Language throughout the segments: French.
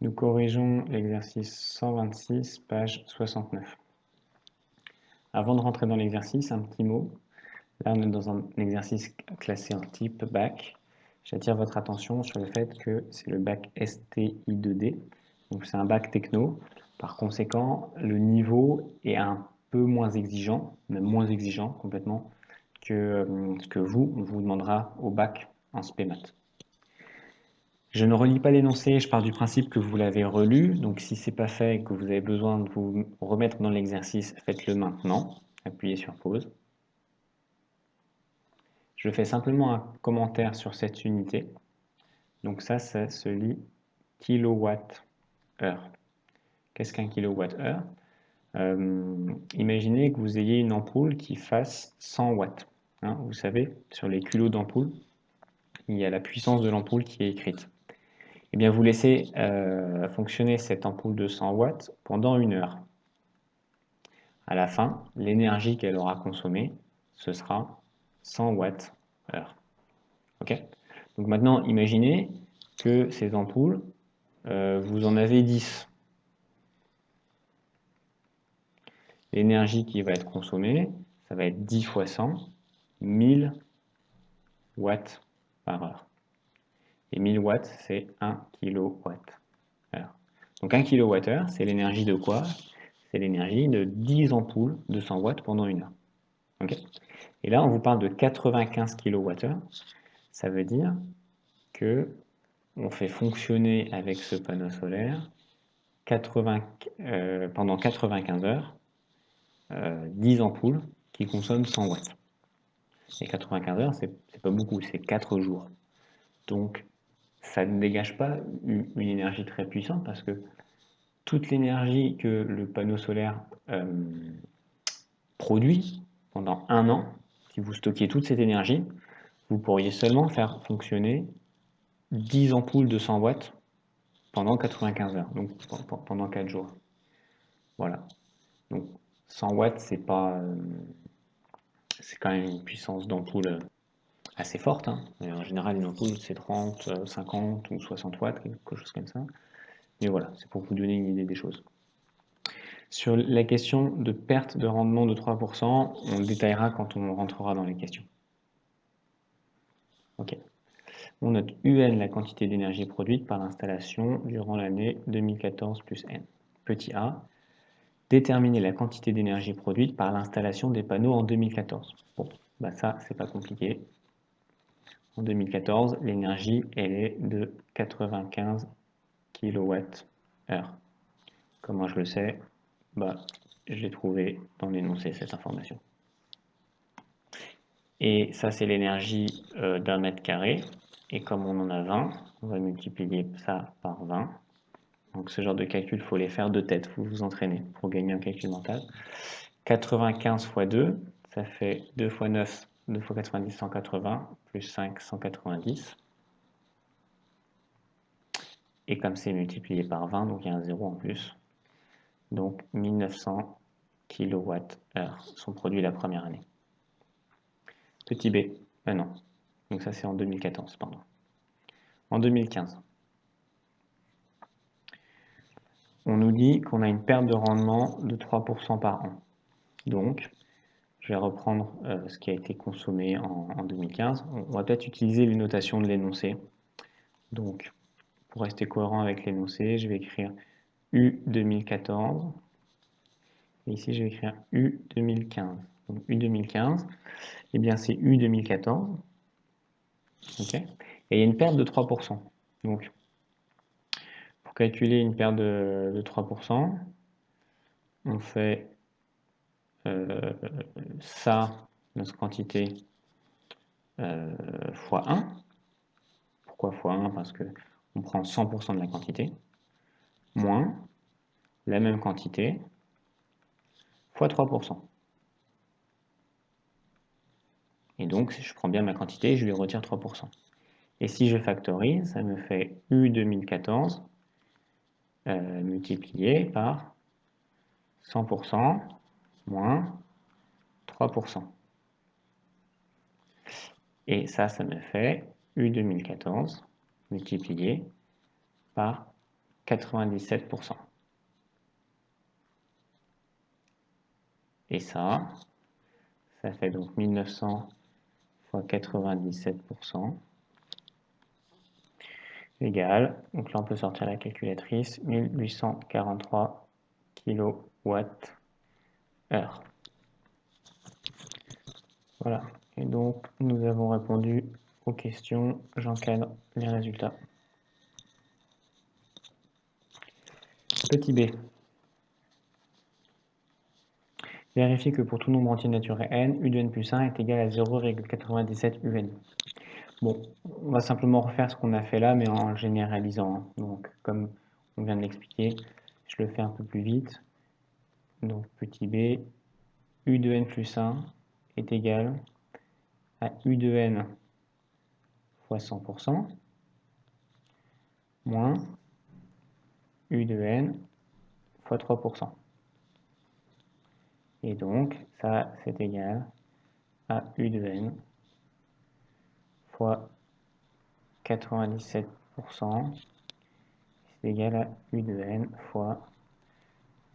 Nous corrigeons l'exercice 126, page 69. Avant de rentrer dans l'exercice, un petit mot. Là, on est dans un exercice classé en type bac. J'attire votre attention sur le fait que c'est le bac STI2D. Donc, c'est un bac techno. Par conséquent, le niveau est un peu moins exigeant, même moins exigeant complètement, que ce que on vous demandera au bac en spé maths. Je ne relis pas l'énoncé, je pars du principe que vous l'avez relu, donc si ce n'est pas fait et que vous avez besoin de vous remettre dans l'exercice, faites-le maintenant, appuyez sur pause. Je fais simplement un commentaire sur cette unité, donc ça se lit kilowattheure. Qu'est-ce qu'un kilowattheure? Imaginez que vous ayez une ampoule qui fasse 100 watts. Hein, vous savez, sur les culots d'ampoule, il y a la puissance de l'ampoule qui est écrite. Eh bien, vous laissez fonctionner cette ampoule de 100 watts pendant 1 heure. À la fin, l'énergie qu'elle aura consommée, ce sera 100 watts heure. Ok? Donc maintenant, imaginez que ces ampoules, vous en avez 10. L'énergie qui va être consommée, ça va être 10 fois 100, 1000 watts par heure. Et 1000 watts, c'est 1 kWh. Donc 1 kWh, c'est l'énergie de quoi? C'est l'énergie de 10 ampoules de 100 watts pendant 1 heure. Okay? Et là, on vous parle de 95 kWh. Ça veut dire que on fait fonctionner avec ce panneau solaire pendant 95 heures 10 ampoules qui consomment 100 watts. Et 95 heures, c'est pas beaucoup, c'est 4 jours. Donc, ça ne dégage pas une énergie très puissante parce que toute l'énergie que le panneau solaire produit pendant 1 an, si vous stockiez toute cette énergie, vous pourriez seulement faire fonctionner 10 ampoules de 100 watts pendant 95 heures, donc pendant 4 jours. Voilà. Donc 100 watts, c'est pas, c'est quand même une puissance d'ampoule assez forte. Hein. En général, une ampoule, c'est 30, 50 ou 60 watts, quelque chose comme ça. Mais voilà, c'est pour vous donner une idée des choses. Sur la question de perte de rendement de 3%, on le détaillera quand on rentrera dans les questions. Ok. On note UN, la quantité d'énergie produite par l'installation durant l'année 2014 plus N. Petit a, déterminer la quantité d'énergie produite par l'installation des panneaux en 2014. Bon, bah ça, c'est pas compliqué. En 2014, l'énergie, elle est de 95 kWh. Comment je le sais? Bah, je l'ai trouvé dans l'énoncé, cette information. Et ça, c'est l'énergie d'un mètre carré. Et comme on en a 20, on va multiplier ça par 20. Donc ce genre de calcul, il faut les faire de tête, il faut vous entraîner pour gagner un calcul mental. 95 fois 2, ça fait 2 fois 9, 2 fois 90, 180, plus 5, 190. Et comme c'est multiplié par 20, donc il y a un 0 en plus. Donc 1900 kWh sont produits la première année. Petit b, non. Donc ça c'est en 2014, pardon. En 2015, on nous dit qu'on a une perte de rendement de 3% par an. Donc, je vais reprendre ce qui a été consommé en 2015. On va peut-être utiliser les notations de l'énoncé. Donc, pour rester cohérent avec l'énoncé, je vais écrire U 2014. Et ici, je vais écrire U 2015. Donc, U 2015, eh bien, c'est U 2014. OK. Et il y a une perte de 3%. Donc, pour calculer une perte de 3%, on fait ça, notre quantité, fois 1. Pourquoi fois 1? Parce qu'on prend 100% de la quantité, moins la même quantité, fois 3%. Et donc, si je prends bien ma quantité, je lui retire 3%. Et si je factorise, ça me fait U 2014 multiplié par 100% moins 3%. Et ça me fait U 2014 multiplié par 97%. Et ça fait donc 1900 fois 97% égale, donc là on peut sortir la calculatrice, 1843 kWh. Voilà, et donc nous avons répondu aux questions, j'encadre les résultats. Petit b. Vérifiez que pour tout nombre entier naturel n, u de n plus 1 est égal à 0,97 un. Bon, on va simplement refaire ce qu'on a fait là, mais en généralisant, hein. Donc, comme on vient de l'expliquer, je le fais un peu plus vite. Donc, petit b, u de n plus 1 est égal à u de n fois 100%, moins u de n fois 3%. Et donc, ça, c'est égal à u de n fois 97%, c'est égal à u de n fois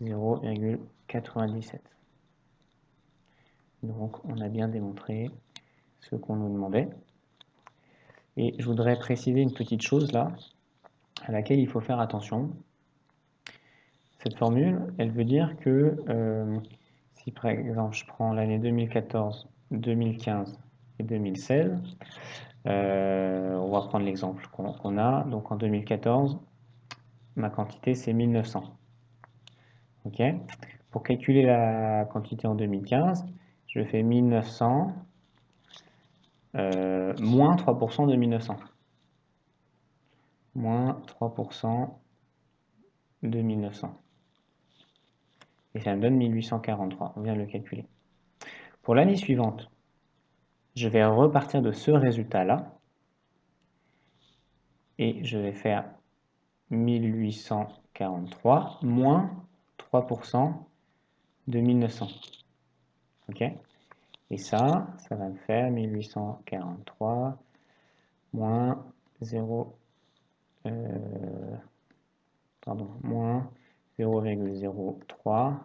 0,97. Donc, on a bien démontré ce qu'on nous demandait. Et je voudrais préciser une petite chose là, à laquelle il faut faire attention. Cette formule, elle veut dire que si par exemple je prends l'année 2014, 2015 et 2016, on va prendre l'exemple qu'on a. Donc en 2014, ma quantité c'est 1900. Ok. Pour calculer la quantité en 2015, je fais 1900 moins 3% de 1900. Moins 3% de 1900. Et ça me donne 1843. On vient de le calculer. Pour l'année suivante, je vais repartir de ce résultat-là et je vais faire 1843 moins 3% de 1900. Ok. Et ça va me faire 1843 moins 0,03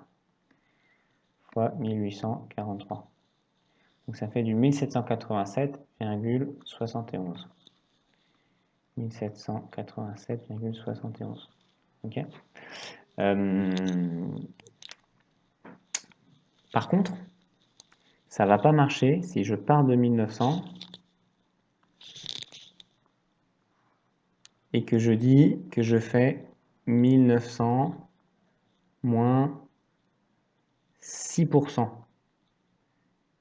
fois 1843. Donc ça fait du 1787,71. 1787,71. Ok. Par contre, ça ne va pas marcher si je pars de 1900 et que je dis que je fais 1900 moins 6%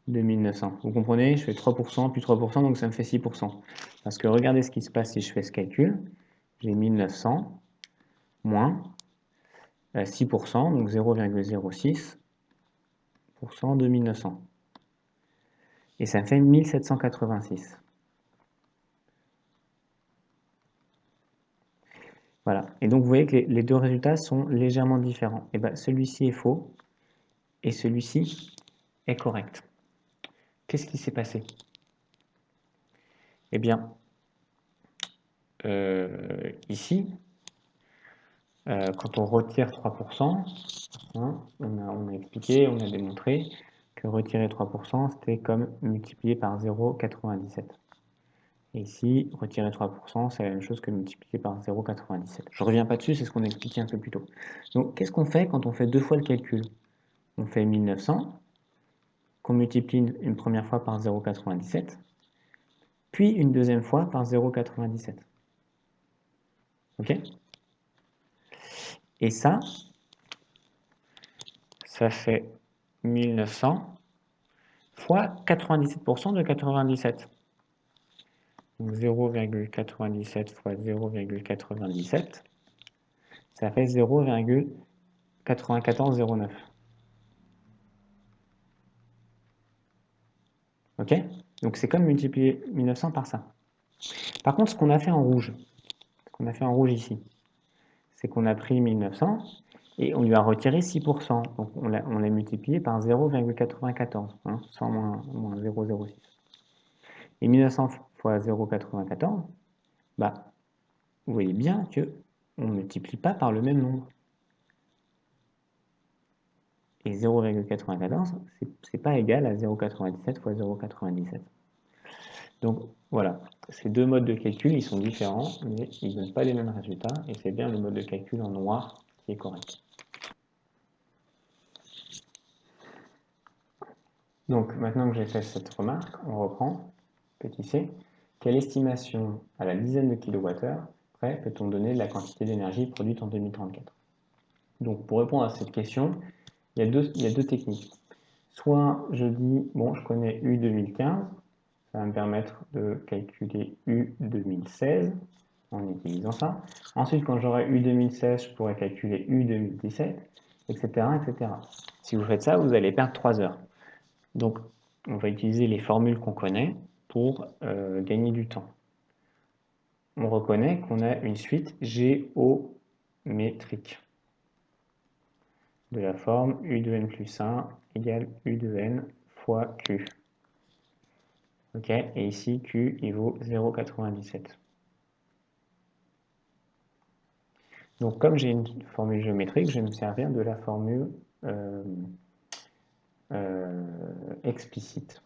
de 1900. Vous comprenez? Je fais 3% plus 3%, donc ça me fait 6%. Parce que regardez ce qui se passe si je fais ce calcul. J'ai 1900 moins 6%, donc 0,06% de 1900. Et ça me fait 1786. Voilà. Et donc, vous voyez que les deux résultats sont légèrement différents. Et bien, celui-ci est faux et celui-ci est correct. Qu'est-ce qui s'est passé? Eh bien, ici, quand on retire 3%, hein, on a expliqué, on a démontré que retirer 3%, c'était comme multiplier par 0,97. Et ici, retirer 3%, c'est la même chose que multiplier par 0,97. Je ne reviens pas dessus, c'est ce qu'on a expliqué un peu plus tôt. Donc, qu'est-ce qu'on fait quand on fait deux fois le calcul? On fait 1900, qu'on multiplie une première fois par 0,97, puis une deuxième fois par 0,97. Ok? Et ça fait 1900 fois 97% de 97. Donc 0,97 fois 0,97, ça fait 0,9409. Ok? Donc c'est comme multiplier 1900 par ça. Par contre, ce qu'on a fait en rouge ici, c'est qu'on a pris 1900 et on lui a retiré 6%. Donc on l'a multiplié par 0,94, hein, 100 moins 0,06. Et 1900 fois 0,94, bah, vous voyez bien que on ne multiplie pas par le même nombre. Et 0,94, c'est pas égal à 0,97 fois 0,97. Donc voilà, ces deux modes de calcul, ils sont différents, mais ils ne donnent pas les mêmes résultats, et c'est bien le mode de calcul en noir qui est correct. Donc maintenant que j'ai fait cette remarque, on reprend, petit c. Quelle estimation à la dizaine de kilowattheures près peut-on donner de la quantité d'énergie produite en 2034? Donc pour répondre à cette question, il y a deux techniques. Soit je dis, bon, je connais U 2015, ça va me permettre de calculer U 2016 en utilisant ça. Ensuite, quand j'aurai U 2016, je pourrai calculer U 2017, etc., etc. Si vous faites ça, vous allez perdre 3 heures. Donc, on va utiliser les formules qu'on connaît pour gagner du temps. On reconnaît qu'on a une suite géométrique de la forme U de n plus 1 égale U de n fois Q. Ok, et ici Q il vaut 0,97. Donc comme j'ai une formule géométrique, je vais me servir de la formule explicite.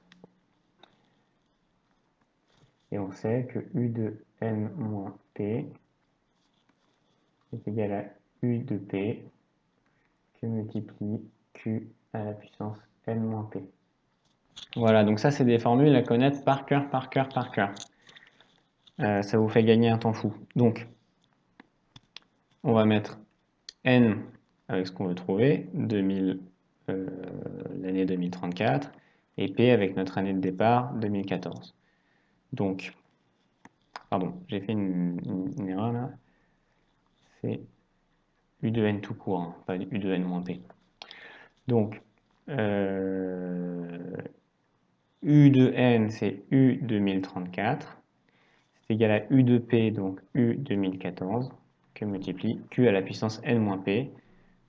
Et on sait que U de n moins P est égal à U de P que multiplie Q à la puissance n moins P. Voilà, donc ça c'est des formules à connaître par cœur, par cœur, par cœur. Ça vous fait gagner un temps fou. Donc, on va mettre n avec ce qu'on veut trouver, l'année 2034, et p avec notre année de départ, 2014. Donc, pardon, j'ai fait une erreur là. C'est U de n tout court, hein, pas U de n moins p. Donc, U de n, c'est U 2034. C'est égal à U de P, donc U 2014, que multiplie Q à la puissance n moins P,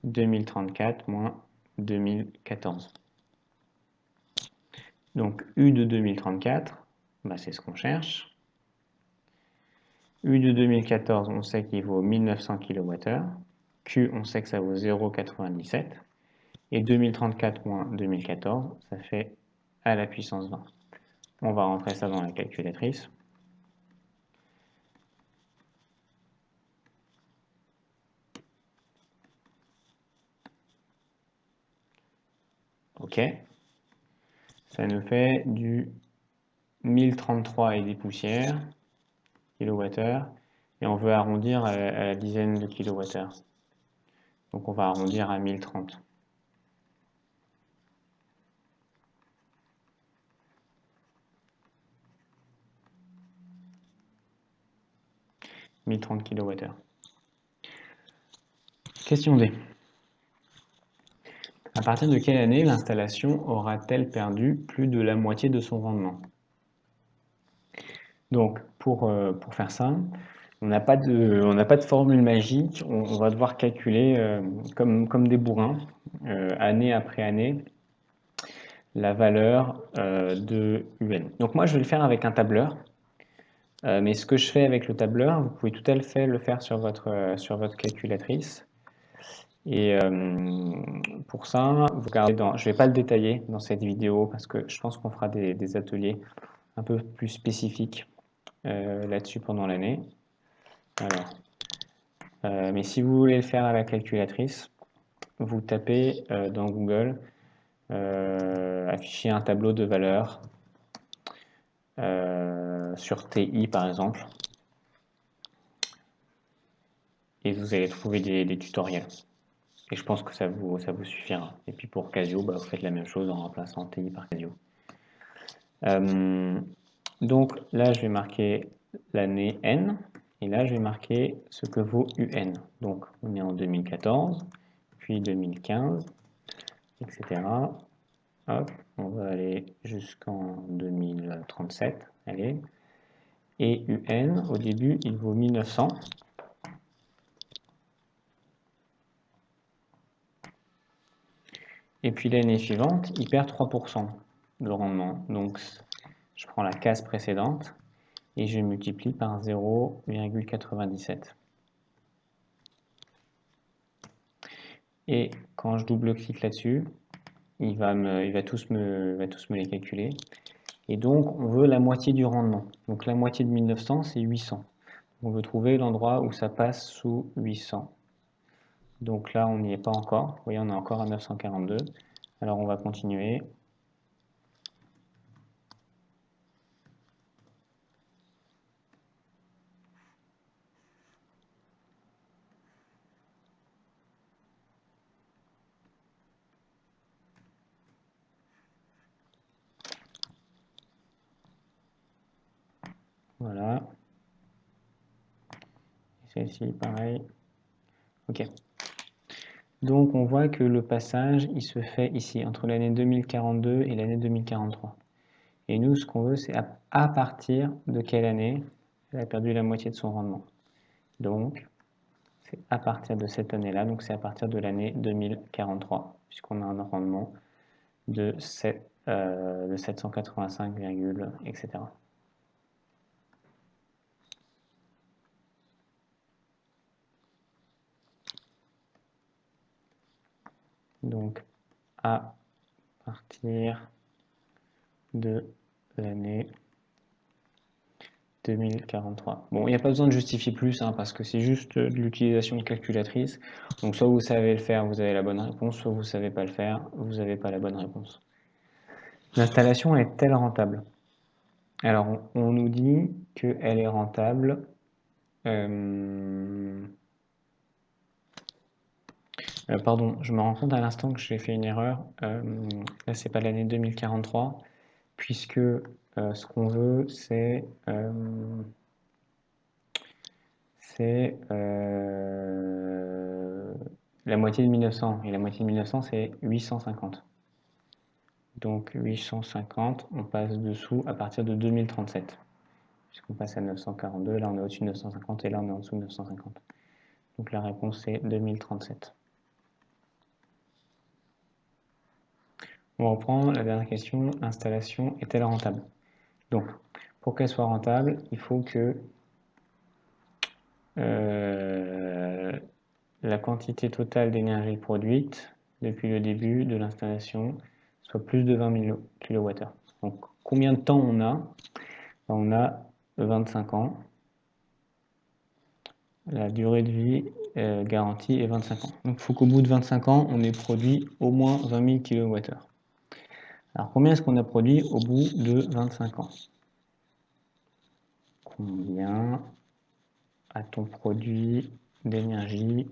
2034 moins 2014. Donc U de 2034, bah, c'est ce qu'on cherche. U de 2014, on sait qu'il vaut 1900 kWh. Q, on sait que ça vaut 0,97. Et 2034 moins 2014, ça fait à la puissance 20. On va rentrer ça dans la calculatrice. OK. Ça nous fait du 1033 et des poussières, kilowattheures, et on veut arrondir à la dizaine de kilowattheures. Donc on va arrondir à 1030. 1030 kWh. Question D. À partir de quelle année l'installation aura-t-elle perdu plus de la moitié de son rendement? Donc, pour faire ça, on n'a pas de formule magique. On va devoir calculer comme des bourrins, année après année, la valeur de UN. Donc moi, je vais le faire avec un tableur. Mais ce que je fais avec le tableur, vous pouvez tout à fait le faire sur votre calculatrice. Et pour ça, vous regardez je ne vais pas le détailler dans cette vidéo parce que je pense qu'on fera des ateliers un peu plus spécifiques là-dessus pendant l'année. Alors, mais si vous voulez le faire à la calculatrice, vous tapez dans Google afficher un tableau de valeurs sur TI par exemple. Et vous allez trouver des tutoriels. Et je pense que ça vous suffira. Et puis pour Casio, bah, vous faites la même chose en remplaçant TI par Casio. Donc là, je vais marquer l'année N. Et là, je vais marquer ce que vaut UN. Donc on est en 2014, puis 2015, etc. Hop, on va aller jusqu'en 2037. Allez. Et UN, au début, il vaut 1900. Et puis l'année suivante, il perd 3% de rendement. Donc je prends la case précédente et je multiplie par 0,97. Et quand je double-clique là-dessus, il va tous me les calculer. Et donc, on veut la moitié du rendement. Donc, la moitié de 1900, c'est 800. On veut trouver l'endroit où ça passe sous 800. Donc là, on n'y est pas encore. Vous voyez, on est encore à 942. Alors, on va continuer. Voilà. Celle-ci, pareil. OK. Donc, on voit que le passage, il se fait ici, entre l'année 2042 et l'année 2043. Et nous, ce qu'on veut, c'est à partir de quelle année elle a perdu la moitié de son rendement. Donc, c'est à partir de cette année-là, donc c'est à partir de l'année 2043, puisqu'on a un rendement de 785, etc. Donc, à partir de l'année 2043. Bon, il n'y a pas besoin de justifier plus, hein, parce que c'est juste de l'utilisation de calculatrice. Donc, soit vous savez le faire, vous avez la bonne réponse, soit vous ne savez pas le faire, vous n'avez pas la bonne réponse. L'installation est-elle rentable? Alors, on nous dit qu'elle est rentable. Pardon, je me rends compte à l'instant que j'ai fait une erreur. Là, c'est pas l'année 2043, puisque ce qu'on veut, c'est la moitié de 1900. Et la moitié de 1900, c'est 850. Donc 850, on passe dessous à partir de 2037. Puisqu'on passe à 942, là on est au-dessus de 950 et là on est en dessous de 950. Donc la réponse c'est 2037. On reprend la dernière question, l'installation est-elle rentable? Donc, pour qu'elle soit rentable, il faut que la quantité totale d'énergie produite depuis le début de l'installation soit plus de 20 000 kWh. Donc, combien de temps on a? On a 25 ans. La durée de vie garantie est 25 ans. Donc, il faut qu'au bout de 25 ans, on ait produit au moins 20 000 kWh. Alors, combien est-ce qu'on a produit au bout de 25 ans? Combien a-t-on produit d'énergie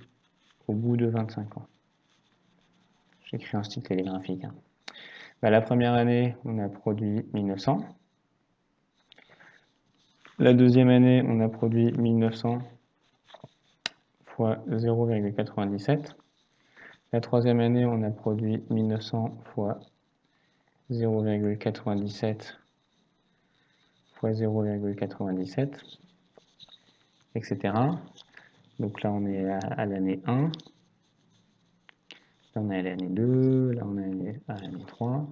au bout de 25 ans? J'écris en style télégraphique. Hein. La première année, on a produit 1900. La deuxième année, on a produit 1900 fois 0,97. La troisième année, on a produit 1900 fois 0,97 fois 0,97, etc. Donc là, on est à l'année 1. Là, on est à l'année 2. Là, on est à l'année 3.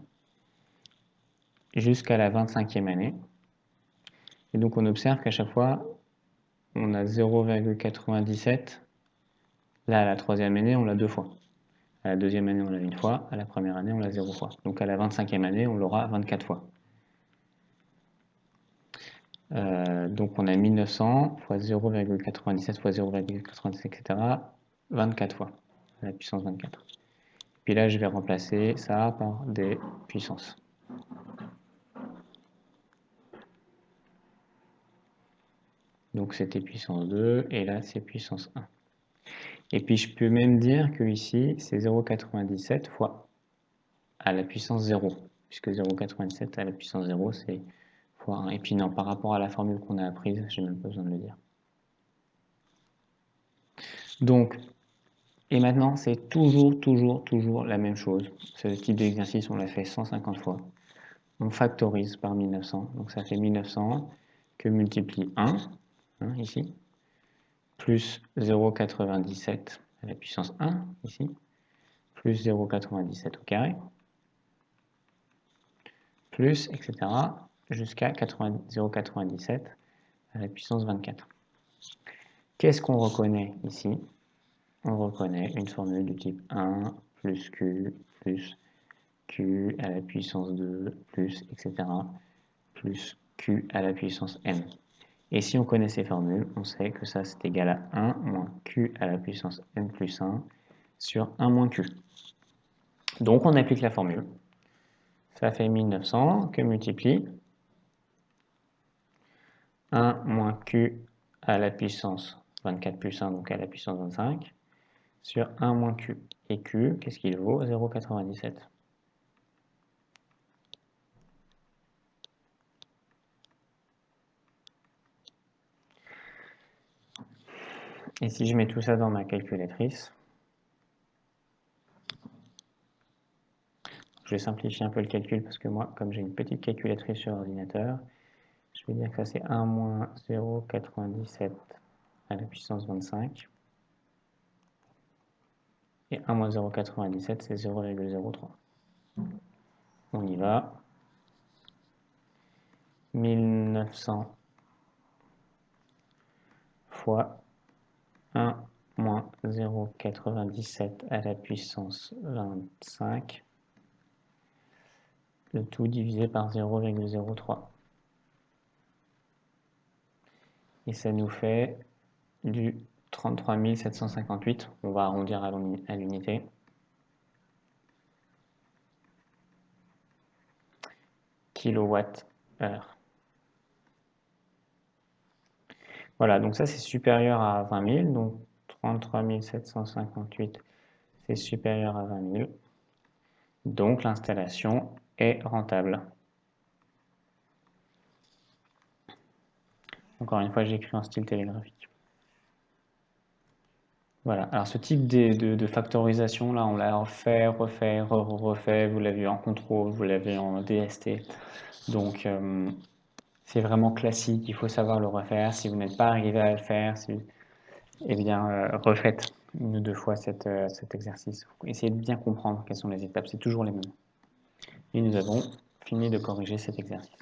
Jusqu'à la 25e année. Et donc, on observe qu'à chaque fois, on a 0,97. Là, à la troisième année, on l'a 2 fois. À la deuxième année, on l'a 1 fois. À la première année, on l'a 0 fois. Donc, à la 25e année, on l'aura 24 fois. Donc, on a 1900 fois 0,97 fois 0,97, etc. 24 fois, à la puissance 24. Puis là, je vais remplacer ça par des puissances. Donc, c'était puissance 2, et là, c'est puissance 1. Et puis, je peux même dire que ici, c'est 0,97 fois à la puissance 0, puisque 0,97 à la puissance 0, c'est fois 1. Et puis non, par rapport à la formule qu'on a apprise, j'ai même pas besoin de le dire. Donc, et maintenant, c'est toujours la même chose. Ce type d'exercice, on l'a fait 150 fois. On factorise par 1900, donc ça fait 1900 que multiplie 1, hein, ici, plus 0,97 à la puissance 1, ici, plus 0,97 au carré, plus, etc., jusqu'à 0,97 à la puissance 24. Qu'est-ce qu'on reconnaît ici? on reconnaît une formule du type 1 plus Q à la puissance 2 plus, etc., plus Q à la puissance n. Et si on connaît ces formules, on sait que ça c'est égal à 1 moins Q à la puissance n plus 1 sur 1 moins Q. Donc on applique la formule. Ça fait 1900 que multiplie 1 moins Q à la puissance 24 plus 1, donc à la puissance 25, sur 1 moins Q. Et Q, qu'est-ce qu'il vaut? 0,97. Et si je mets tout ça dans ma calculatrice, je vais simplifier un peu le calcul parce que moi, comme j'ai une petite calculatrice sur l'ordinateur, je vais dire que ça c'est 1 moins 0,97 à la puissance 25. Et 1 moins 0,97, c'est 0,03. On y va. 1900 fois 1 moins 0,97 à la puissance 25. Le tout divisé par 0,03. Et ça nous fait du 33 758. On va arrondir à l'unité. Kilowattheure. Voilà, donc ça c'est supérieur à 20 000. Donc 33 758, c'est supérieur à 20 000. Donc l'installation est rentable. Encore une fois, j'écris en style télégraphique. Voilà, alors ce type de factorisation, là, on l'a refait, refait, vous l'avez en contrôle, vous l'avez en DST. Donc, c'est vraiment classique, il faut savoir le refaire. Si vous n'êtes pas arrivé à le faire, eh bien, refaites une ou deux fois cet exercice. Essayez de bien comprendre quelles sont les étapes, c'est toujours les mêmes. Et nous avons fini de corriger cet exercice.